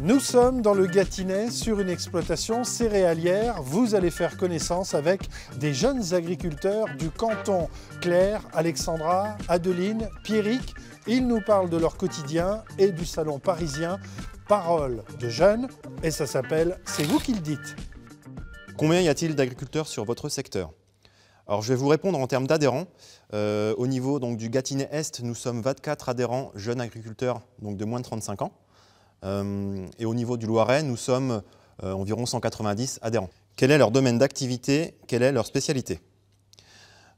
Nous sommes dans le Gâtinais sur une exploitation céréalière. Vous allez faire connaissance avec des jeunes agriculteurs du canton. Claire, Alexandra, Adeline, Pierrick. Ils nous parlent de leur quotidien et du salon parisien Parole de jeunes. Et ça s'appelle « C'est vous qui le dites ». Combien y a-t-il d'agriculteurs sur votre secteur? Alors, je vais vous répondre en termes d'adhérents. Au niveau donc, du Gâtinais Est, nous sommes 24 adhérents jeunes agriculteurs donc, de moins de 35 ans. Et au niveau du Loiret, nous sommes environ 190 adhérents. Quel est leur domaine d'activité? Quelle est leur spécialité?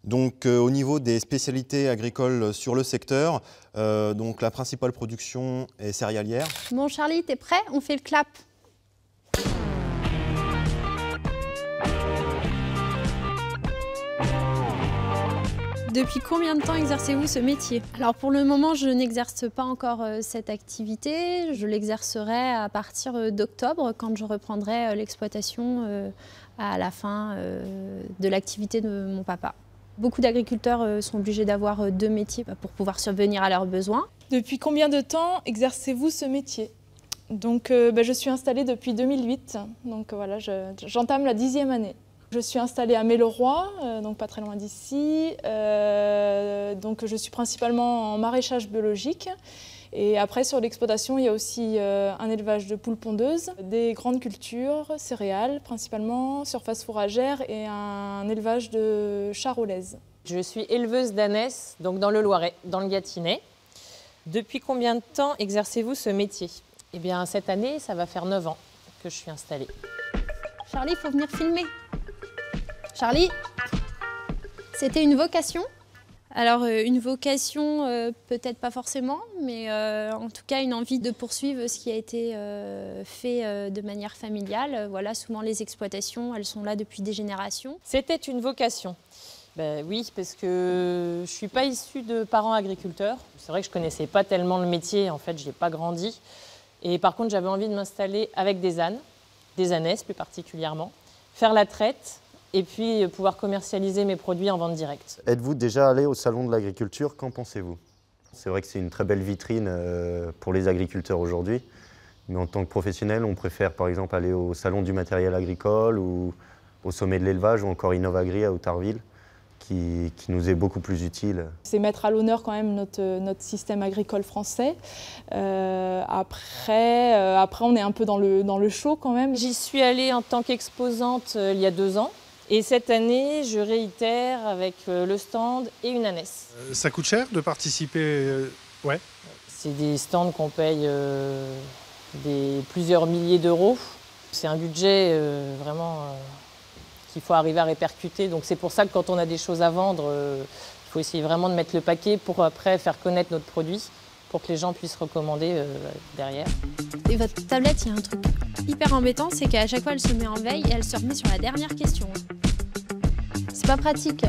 Donc, au niveau des spécialités agricoles sur le secteur, donc, la principale production est céréalière. Bon Charlie, t'es prêt? On fait le clap. Depuis combien de temps exercez-vous ce métier? Alors pour le moment, je n'exerce pas encore cette activité. Je l'exercerai à partir d'octobre, quand je reprendrai l'exploitation à la fin de l'activité de mon papa. Beaucoup d'agriculteurs sont obligés d'avoir deux métiers pour pouvoir subvenir à leurs besoins. Depuis combien de temps exercez-vous ce métier? Donc je suis installée depuis 2008, donc voilà, j'entame la 10e année. Je suis installée à Méloroy, donc pas très loin d'ici. Donc je suis principalement en maraîchage biologique. Et après, sur l'exploitation, il y a aussi un élevage de poules pondeuses, des grandes cultures, céréales principalement, surface fourragère et un élevage de charolaises. Je suis éleveuse d'ânesses, donc dans le Loiret, dans le Gâtinais. Depuis combien de temps exercez-vous ce métier? Eh bien, cette année, ça va faire 9 ans que je suis installée. Charlie, il faut venir filmer. Charlie, c'était une vocation? Alors une vocation, peut-être pas forcément, mais en tout cas une envie de poursuivre ce qui a été fait de manière familiale. Voilà, souvent les exploitations, elles sont là depuis des générations. C'était une vocation. Ben oui, parce que je ne suis pas issue de parents agriculteurs. C'est vrai que je ne connaissais pas tellement le métier, en fait, je n'y ai pas grandi. Et par contre, j'avais envie de m'installer avec des ânes, des ânesses plus particulièrement, faire la traite, et puis pouvoir commercialiser mes produits en vente directe. Êtes-vous déjà allé au salon de l'agriculture? Qu'en pensez-vous? C'est vrai que c'est une très belle vitrine pour les agriculteurs aujourd'hui, mais en tant que professionnel, on préfère par exemple aller au salon du matériel agricole ou au sommet de l'élevage ou encore Innovagri à Outarville, qui nous est beaucoup plus utile. C'est mettre à l'honneur quand même notre système agricole français. Après, on est un peu dans le show quand même. J'y suis allée en tant qu'exposante il y a 2 ans. Et cette année, je réitère avec le stand et une ânesse. Ça coûte cher de participer? Ouais. C'est des stands qu'on paye plusieurs milliers d'euros. C'est un budget vraiment qu'il faut arriver à répercuter. Donc c'est pour ça que quand on a des choses à vendre, il faut essayer vraiment de mettre le paquet pour après faire connaître notre produit, pour que les gens puissent recommander derrière. Et votre tablette, il y a un truc hyper embêtant, c'est qu'à chaque fois elle se met en veille et elle se remet sur la dernière question. C'est pas pratique.